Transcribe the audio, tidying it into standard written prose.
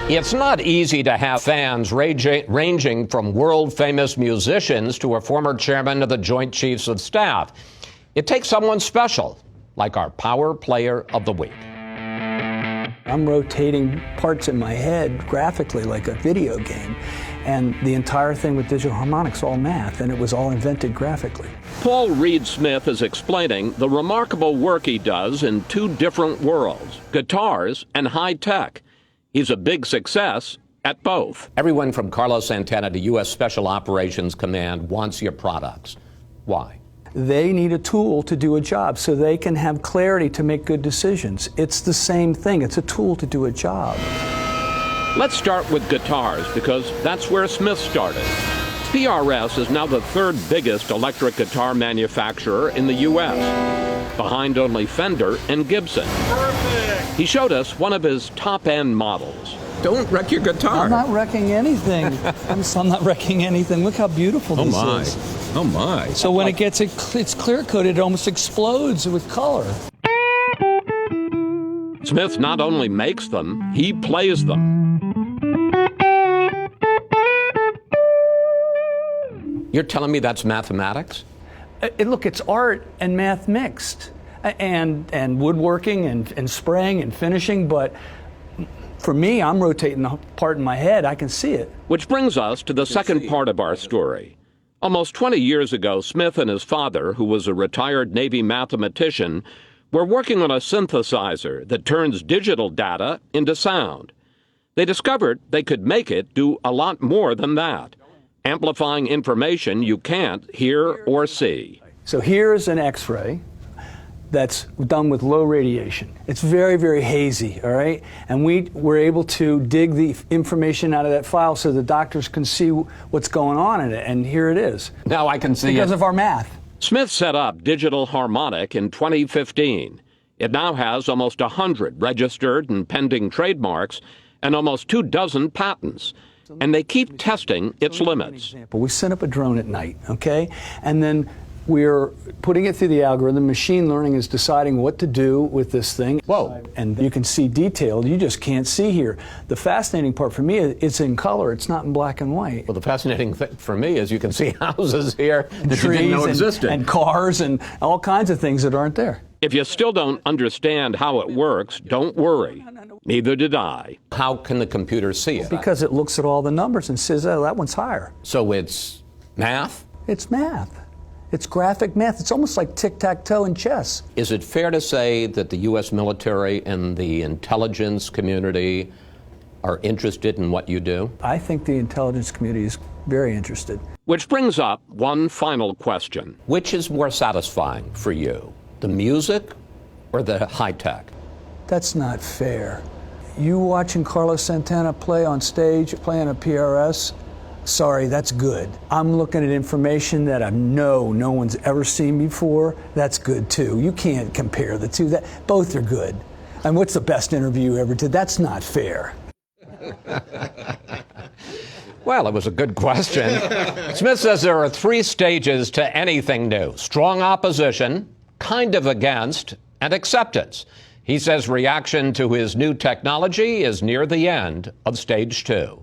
It's not easy to have fans ranging from world-famous musicians to a former chairman of the Joint Chiefs of Staff. It takes someone special, like our Power Player of the Week. I'm rotating parts in my head graphically like a video game, and the entire thing with digital harmonics, all math, and it was all invented graphically. Paul Reed-Smith is explaining the remarkable work he does in two different worlds, guitars and high tech. He's a big success at both. Everyone from Carlos Santana to U.S. Special Operations Command wants your products. Why? They need a tool to do a job so they can have clarity to make good decisions. It's the same thing. It's a tool to do a job. Let's start with guitars, because that's where Smith started. PRS is now the third biggest electric guitar manufacturer in the U.S., behind only Fender and Gibson. Perfect. He showed us one of his top-end models. Don't wreck your guitar. I'm not wrecking anything. I'm not wrecking anything. Look how beautiful this is. Oh my. So when it's clear-coated, it almost explodes with color. Smith not only makes them, he plays them. You're telling me that's mathematics? Look, it's art and math mixed, and woodworking and spraying and finishing, but for me, I'm rotating the part in my head. I can see it. Which brings us to the second part of our story. Almost 20 years ago, Smith and his father, who was a retired Navy mathematician, were working on a synthesizer that turns digital data into sound. They discovered they could make it do a lot more than that, amplifying information you can't hear or see. So here's an X-ray that's done with low radiation. It's very, very hazy, all right? And we were able to dig the information out of that file so the doctors can see what's going on in it, and here it is. Now I can see because of our math. Smith set up Digital Harmonic in 2015. It now has almost 100 registered and pending trademarks and almost 24 patents. And they keep testing its limits. We sent up a drone at night, okay? And then we're putting it through the algorithm. Machine learning is deciding what to do with this thing. Whoa. And you can see detail you just can't see here. The fascinating part for me is it's in color. It's not in black and white. Well, the fascinating thing for me is you can see houses here and that you didn't know existed. And cars and all kinds of things that aren't there. If you still don't understand how it works, don't worry. Neither did I. How can the computer see it? Because it looks at all the numbers and says, oh, that one's higher. So it's math? It's math. It's graphic math. It's almost like tic-tac-toe in chess. Is it fair to say that the U.S. military and the intelligence community are interested in what you do? I think the intelligence community is very interested. Which brings up one final question. Which is more satisfying for you, the music or the high tech? That's not fair. You watching Carlos Santana play on stage, playing a PRS, sorry, that's good. I'm looking at information that I know no one's ever seen before. That's good too. You can't compare the two. Both are good. And what's the best interview you ever did? That's not fair. Well, it was a good question. Smith says there are 3 stages to anything new: strong opposition, kind of against, and acceptance. He says reaction to his new technology is near the end of stage 2.